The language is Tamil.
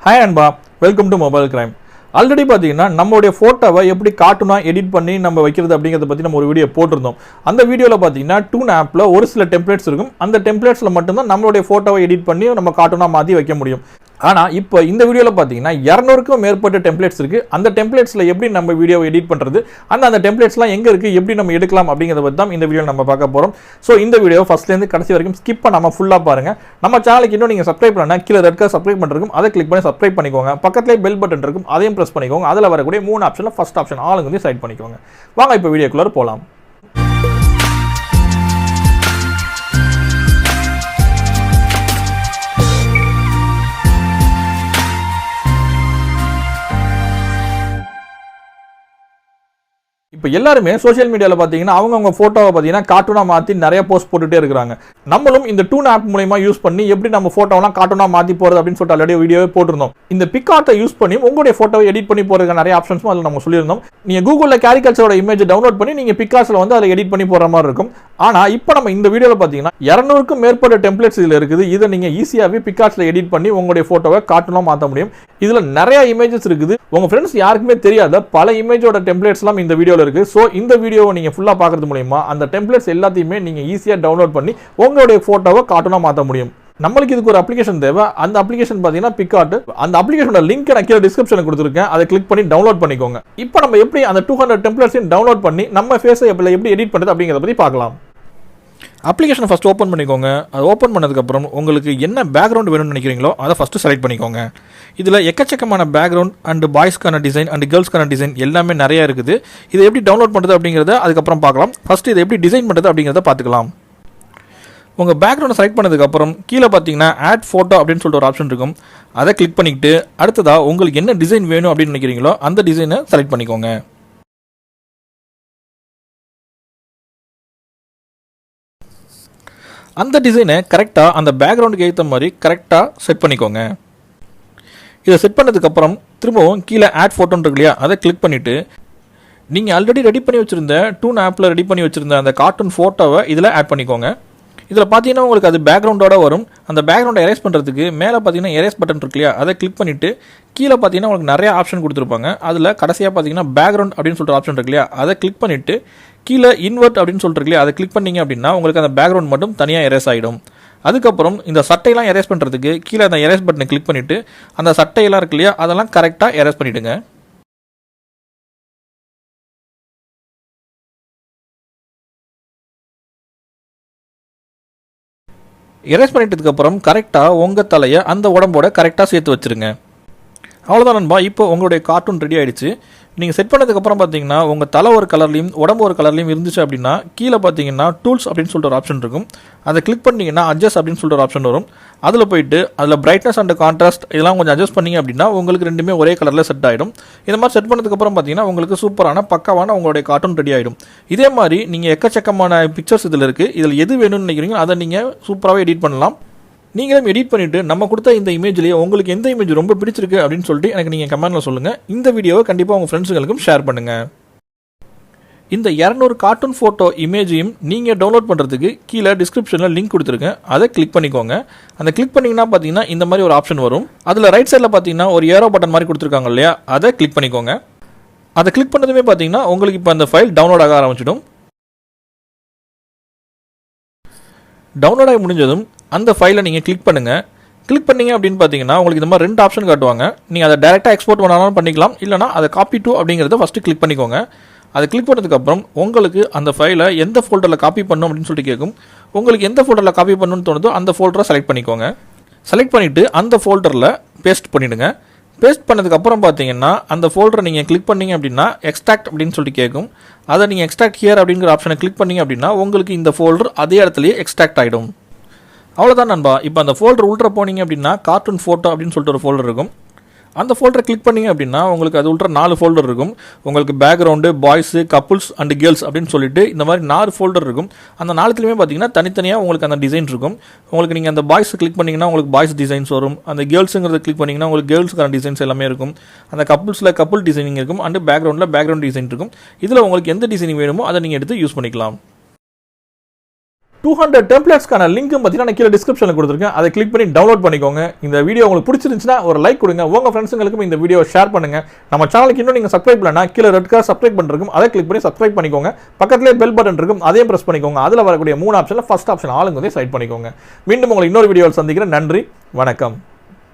Hi Anba, welcome to Mobile Crime. Already பார்த்தீங்கன்னா நம்மளுடைய ஃபோட்டோவை எப்படி கார்ட்டூனா எடிட் பண்ணி நம்ம வைக்கிறது அப்படிங்கிறத பற்றி நம்ம ஒரு வீடியோ போட்டிருந்தோம். அந்த வீடியோவில் பார்த்தீங்கன்னா டூன் ஆப்பில் ஒரு சில டெம்ப்ளேட்ஸ் இருக்கும். அந்த டெம்ப்ளேட்ஸில் மட்டும்தான் நம்மளுடைய ஃபோட்டோவை எடிட் பண்ணி நம்ம கார்ட்டூனாக மாற்றி வைக்க முடியும். ஆனால் இப்போ இந்த வீடியோவில் பார்த்தீங்கன்னா 200க்கும் மேற்பட்ட டெம்ப்ளேட்ஸ் இருக்குது. அந்த டெம்ப்ளேட்ஸில் எப்படி நம்ம வீடியோவை எடிட் பண்ணுறது, அந்த டெம்ப்ளேட்ஸ்லாம் எங்கே இருக்குது, எப்படி நம்ம எடுக்கலாம் அப்படிங்கிறத பற்றி தான் இந்த வீடியோ நம்ம பார்க்க போகிறோம். ஸோ இந்த வீடியோ ஃபஸ்ட்லேருந்து கடைசி வரைக்கும் ஸ்கிப் பண்ணாமல் ஃபுல்லாக பாருங்கள். நம்ம சேனலுக்கு இன்னும் நீங்கள் சப்ஸ்கிரைப் பண்ணால் கீழே ரெட் சப்ஸ்கிரைப் பண்ணிருக்கும், அதை கிளிக் பண்ணி சப்ஸ்கிரைப் பண்ணிக்கோங்க. பக்கத்துலேயே பெல் பட்டன் இருக்கும், அதையும் ப்ரெஸ் பண்ணிக்கோங்க. அதில் வரக்கூடிய 3 ஆப்ஷனில் ஃபர்ஸ்ட் ஆப்ஷன் ஆளுங்க வந்து செலக்ட் பண்ணிக்கோங்க. வாங்க இப்போ வீடியோக்குள்ளே போகலாம். இப்போ எல்லாருமே சோஷியல் மீடியாவில் பார்த்தீங்கன்னா அவங்க ஃபோட்டோவை பார்த்தீங்கன்னா கார்ட்டூனாக மாற்றி நிறைய போஸ்ட் போட்டுகிட்டே இருக்கிறாங்க. நம்மளும் இந்த டூன் ஆப் மூலமா யூஸ் பண்ணி எப்படி நம்ம ஃபோட்டோலாம் கார்ட்டூனாக மாற்றி போகிறது அப்படின்னு சொல்லிட்டு ஆல்ரெடி வீடியோவே போட்டிருந்தோம். இந்த பிக்ஆர்ட்டை யூஸ் பண்ணி உங்களுடைய ஃபோட்டோவை எடிட் பண்ணி போகிறதுக்கு நிறைய ஆப்ஷன்ஸும் அதில் நம்ம சொல்லியிருந்தோம். நீங்கள் கூகுளில் கேரிகல்ச்சரோட இமேஜ் டவுன்லோட் பண்ணி நீங்கள் பிக்ஆர்ட்ஸில் வந்து அதை எடிட் பண்ணி போகிற மாதிரி இருக்கும். ஆனால் இப்போ நம்ம இந்த வீடியோவில் பார்த்தீங்கன்னா 200க்கும் மேற்பட்ட டெம்ப்ளேட்ஸ் இதில் இருக்குது. இதை நீங்கள் ஈஸியாகவே பிக்ஆர்ட்ஸில் எடிட் பண்ணி உங்களுடைய ஃபோட்டோவை கார்ட்டூனாக மாற்ற முடியும். இதில் நிறைய இமேஜஸ் இருக்குது. உங்கள் ஃப்ரெண்ட்ஸ் யாருக்குமே தெரியாத பல இமேஜோட டெம்ப்ளேட்ஸ்லாம் இந்த வீடியோவில் இருக்குது. ஸோ இந்த வீடியோவை நீங்கள் ஃபுல்லாக பார்க்கறது மூலமா அந்த டெம்ப்ளேட்ஸ் எல்லாத்தையுமே நீங்கள் ஈஸியாக டவுன்லோட் பண்ணி உங்களுடைய ஃபோட்டோவை கார்ட்டூனாக மாற்ற முடியும். நம்மளுக்கு இதுக்கு ஒரு அப்ளிகேஷன் தேவை. அந்த அப்ளிகேஷன் பார்த்தீங்கன்னா பிக்ஆர்ட். அந்த அப்ளிகேஷனோட லிங்க் நான் கீழே டிஸ்கிரிப்ஷனில் கொடுத்துருக்கேன். அதை கிளிக் பண்ணி டவுன்லோட் பண்ணிக்கோங்க. இப்போ நம்ம எப்படி அந்த 200 டெம்ப்ளேட்ஸையும் டவுன்லோட் பண்ணி நம்ம ஃபேஸை எப்படி எடிட் பண்ணுறது அப்படிங்கிறத பற்றி பார்க்கலாம். அப்ளிகேஷனை ஃபஸ்ட் ஓப்பன் பண்ணிக்கோங்க. அது ஓப்பன் பண்ணதுக்கப்புறம் உங்களுக்கு என்ன பேக்ரவுண்ட் வேணும்னு நினைக்கிறீங்களோ அதை ஃபஸ்ட்டு செலக்ட் பண்ணிக்கோங்க. இதில் எக்கச்சக்கமான பேக்ரவுண்ட் அண்ட் பாய்ஸ்க்கான டிசைன் அண்ட் கேர்ள்ஸ்க்கான டிசைன் எல்லாமே நிறைய இருக்குது. இதை எப்படி டவுன்லோட் பண்ணுறது அப்படிங்கிறத அதுக்கப்புறம் பார்க்கலாம். ஃபஸ்ட்டு இதை எப்படி டிசைன் பண்ணுறது அப்படிங்கிறத பார்த்துக்கலாம். உங்கள் பேக்ரவுண்டை செலக்ட் பண்ணதுக்கப்புறம் கீழே பார்த்தீங்கன்னா ஆட் ஃபோட்டோ அப்படின்னு சொல்லிட்டு ஒரு ஆப்ஷன் இருக்கும். அதை கிளிக் பண்ணிக்கிட்டு அடுத்ததாக உங்களுக்கு என்ன டிசைன் வேணும் அப்படின்னு நினைக்கிறீங்களோ அந்த டிசைனை செலக்ட் பண்ணிக்கோங்க. அந்த டிசைனை கரெக்டாக அந்த பேக்ரவுண்டுக்கு ஏற்ற மாதிரி கரெக்டாக செட் பண்ணிக்கோங்க. இதை செட் பண்ணதுக்கப்புறம் திரும்பவும் கீழே ஆட் ஃபோட்டோன்னு இருக்கு இல்லையா, அதை கிளிக் பண்ணிவிட்டு நீங்கள் ஆல்ரெடி ரெடி பண்ணி வச்சுருந்த டூன் ஆப்பில் ரெடி பண்ணி வச்சுருந்த அந்த கார்ட்டூன் ஃபோட்டோவை இதில் ஆட் பண்ணிக்கோங்க. இதில் பார்த்தீங்கன்னா உங்களுக்கு அது பேக்ரவுண்டோட வரும். அந்த பேக்ரவுண்டை எரேஸ் பண்ணுறதுக்கு மேலே பார்த்தீங்கன்னா எரேஸ் பட்டன் இருக்கு இல்லையா, அதை கிளிக் பண்ணிவிட்டு கீழே பார்த்தீங்கன்னா உங்களுக்கு நிறைய ஆப்ஷன் கொடுத்துருப்பாங்க. அதில் கடைசியாக பார்த்தீங்கன்னா பேக்ரவுண்ட் அப்படின்னு சொல்லிட்டு ஆப்ஷன் இருக்கு இல்லையா, அதை கிளிக் பண்ணிவிட்டு கீழே இன்வெர்ட் அப்படின்னு சொல்லிட்டு இல்லையா, அதை கிளிக் பண்ணிங்க அப்படின்னா உங்களுக்கு அந்த பேக்ரவுண்ட் மட்டும் தனியாக எரேஸ் ஆகிடும். அதுக்கப்புறம் இந்த சட்டையெல்லாம் எரேஸ் பண்ணுறதுக்கு கீழே அந்த எரேஸ் பட்டனை கிளிக் பண்ணிவிட்டு அந்த சட்டையெல்லாம் இருக்கு இல்லையா, அதெல்லாம் கரெக்டாக எரேஸ் பண்ணிவிடுங்க. எரேஸ் பண்ணிட்டதுக்கப்புறம் கரெக்டாக உங்கள் தலையை அந்த உடம்போட கரெக்டாக சேர்த்து வச்சுருங்க. அவ்வளோதான் நண்பா. இப்போ உங்களுடைய கார்ட்டூன் ரெடி ஆகிடுச்சு. நீங்கள் செட் பண்ணதுக்கப்புறம் பார்த்தீங்கன்னா உங்கள் தலை ஒரு கலர்லையும் உடம்பு ஒரு கலர்லையும் இருந்துச்சு அப்படின்னா கீழே பார்த்தீங்கன்னா டூல்ஸ் அப்படின்னு சொல்லிட்டு ஒரு ஆப்ஷன் இருக்கும். அதை கிளிக் பண்ணிங்கன்னா அட்ஜஸ்ட் அப்படின்னு சொல்லிட்டு ஒரு ஆப்ஷன் வரும். அதில் போயிட்டு அதில் பிரைட்னஸ் அண்ட் கான்ட்ராஸ்ட் இதெல்லாம் கொஞ்சம் அட்ஜஸ்ட் பண்ணிங்க அப்படின்னா உங்களுக்கு ரெண்டுமே ஒரே கலரில் செட் ஆகிடும். இந்த மாதிரி செட் பண்ணதுக்கப்புறம் பார்த்தீங்கன்னா உங்களுக்கு சூப்பரான பக்காவான உங்களுடைய கார்ட்டூன் ரெடி ஆகிடும். இதே மாதிரி நீங்கள் எக்கச்சக்கமான பிக்சர்ஸ் இதில் இருக்குது. இதில் எது வேணும்னு நினைக்கிறீங்களோ அதை நீங்கள் சூப்பராகவே எடிட் பண்ணலாம். நீங்களும் எடிட் பண்ணிவிட்டு நம்ம கொடுத்த இந்த இமேஜ்லேயே உங்களுக்கு எந்த இமேஜ் ரொம்ப பிடிச்சிருக்கு அப்படின்னு சொல்லிட்டு எனக்கு நீங்கள் கமெண்ட்டில் சொல்லுங்கள். இந்த வீடியோவை கண்டிப்பாக உங்கள் ஃப்ரெண்ட்ஸுங்களுக்கும் ஷேர் பண்ணுங்கள். இந்த 200 கார்ட்டூன் ஃபோட்டோ இமேஜையும் நீங்கள் டவுன்லோட் பண்ணுறதுக்கு கீழே டிஸ்கிரிப்ஷனில் லிங்க் கொடுத்துருக்கேன். அதை கிளிக் பண்ணிக்கோங்க. அந்த கிளிக் பண்ணிங்கன்னா பார்த்தீங்கன்னா இந்த மாதிரி ஒரு ஆப்ஷன் வரும். அதில் ரைட் சைடில் பார்த்தீங்கன்னா ஒரு ஏரோ பட்டன் மாதிரி கொடுத்துருக்காங்க இல்லையா, அதை கிளிக் பண்ணிக்கோங்க. அதை கிளிக் பண்ணதுமே பார்த்தீங்கன்னா உங்களுக்கு இப்போ அந்த ஃபைல் டவுன்லோட் ஆக ஆரம்பிச்சிடும். டவுன்லோட் ஆகி முடிஞ்சதும் அந்த ஃபைலை நீங்கள் கிளிக் பண்ணுங்கள். கிளிக் பண்ணிங்க அப்படின்னு பார்த்தீங்கன்னா உங்களுக்கு இந்த மாதிரி 2 ஆப்ஷன் காட்டுவாங்க. நீங்கள் அதை டேரெக்டாக எக்ஸ்போர்ட் பண்ணாலும் பண்ணிக்கலாம், இல்லைனா அதை காப்பி டு அப்படிங்கிறத ஃபஸ்ட்டு கிளிக் பண்ணிக்கோங்க. அதை கிளிக் பண்ணதுக்கப்புறம் உங்களுக்கு அந்த ஃபைலை எந்த ஃபோல்டரில் காப்பி பண்ணணும் அப்படின்னு சொல்லிட்டு கேட்கும். உங்களுக்கு எந்த ஃபோல்டரில் காப்பி பண்ணணும்னு தோணுதோ அந்த ஃபோல்டரை செலக்ட் பண்ணிக்கோங்க. செலக்ட் பண்ணிவிட்டு அந்த ஃபோல்டரில் பேஸ்ட் பண்ணிவிடுங்க. பேஸ்ட் பண்ணதுக்கப்புறம் பார்த்தீங்கன்னா அந்த ஃபோல்டரை நீங்கள் கிளிக் பண்ணிங்க அப்படின்னா எக்ஸ்ட்ராக்ட் அப்படின்னு சொல்லிட்டு கேட்கும். அதை நீங்கள் எக்ஸ்ட்ராக்ட் ஹியர் அப்படிங்கிற ஆப்ஷனை கிளிக் பண்ணிங்க அப்படின்னா உங்களுக்கு இந்த ஃபோல்டர் அதே இடத்துலையே எக்ஸ்ட்ராக்ட் ஆகிடும். அவ்வளோதான் நண்பா. இப்போ அந்த ஃபோல்டர் உள்ற போனீங்க அப்படின்னா கார்ட்டூன் ஃபோட்டோ அப்படின்னு சொல்லிட்டு ஒரு ஃபோல்டர் இருக்கும். அந்த ஃபோல்டரை கிளிக் பண்ணிங்க அப்படின்னா உங்களுக்கு அது உள்ற 4 ஃபோல்டர் இருக்கும். உங்களுக்கு background, boys, couples and girls அப்படின்னு சொல்லிட்டு இந்த மாதிரி 4 ஃபோல்டர் இருக்கும். அந்த 4த்துலையுமே பார்த்தீங்கன்னா தனித்தனியாக உங்களுக்கு அந்த டிசைன் இருக்கும். உங்களுக்கு நீங்கள் அந்த பாய்ஸ் கிளிக் பண்ணிங்கன்னா உங்களுக்கு பாய்ஸ் டிசைன்ஸ் வரும். அந்த கேர்ள்ஸுங்கிறத கிளிக் பண்ணிங்கன்னா உங்களுக்கு கேர்ள்ஸுக்கான டிசைன்ஸ் எல்லாமே இருக்கும். அந்த கப்புள்ஸில் கப்புள் டிசைனிங் இருக்கும். அண்ட் பேக்ரவுண்டில் பேக்ரவுண்ட் டிசைன் இருக்கும். இதில் உங்களுக்கு எந்த டிசைனிங் வேணுமோ அதை நீங்கள் எடுத்து யூஸ் பண்ணிக்கலாம். 200 டெம்ப்ளேட்ஸ்க்கான லிங்க்கும் பார்த்தீங்கன்னா நான் கீழே டிஸ்கிரிப்ஷனில் கொடுத்துருக்கேன். அதை கிளிக் பண்ணி டவுன்லோட் பண்ணிக்கோங்க. இந்த வீடியோ உங்களுக்கு பிடிச்சிருந்துச்சுன்னா ஒரு லைக் கொடுங்க. உங்கள் ஃப்ரெண்ட்ஸுங்களுக்கும் இந்த வீடியோ ஷேர் பண்ணுங்க. நம்ம சேனலுக்கு இன்னும் நீங்கள் சப்ஸ்கிரைப் பண்ணலன்னா கீழே ரெட் கலர் சப்ஸ்கிரைப் பண்ணிருக்கும், அதை கிளிக் பண்ணி சப்ஸ்கிரைப் பண்ணிக்கோங்க. பக்கத்துலேயே பெல் பட்டன் இருக்கும், அதையும் பிரஸ் பண்ணிக்கோங்க. அதில் வரக்கூடிய 3 ஆப்ஷனில் ஃபர்ஸ்ட் ஆப்ஷன் ஆளுங்க செலக்ட் பண்ணிக்கோங்க. மீண்டும் உங்களை இன்னொரு வீடியோவில் சந்திக்கிறேன். நன்றி, வணக்கம்.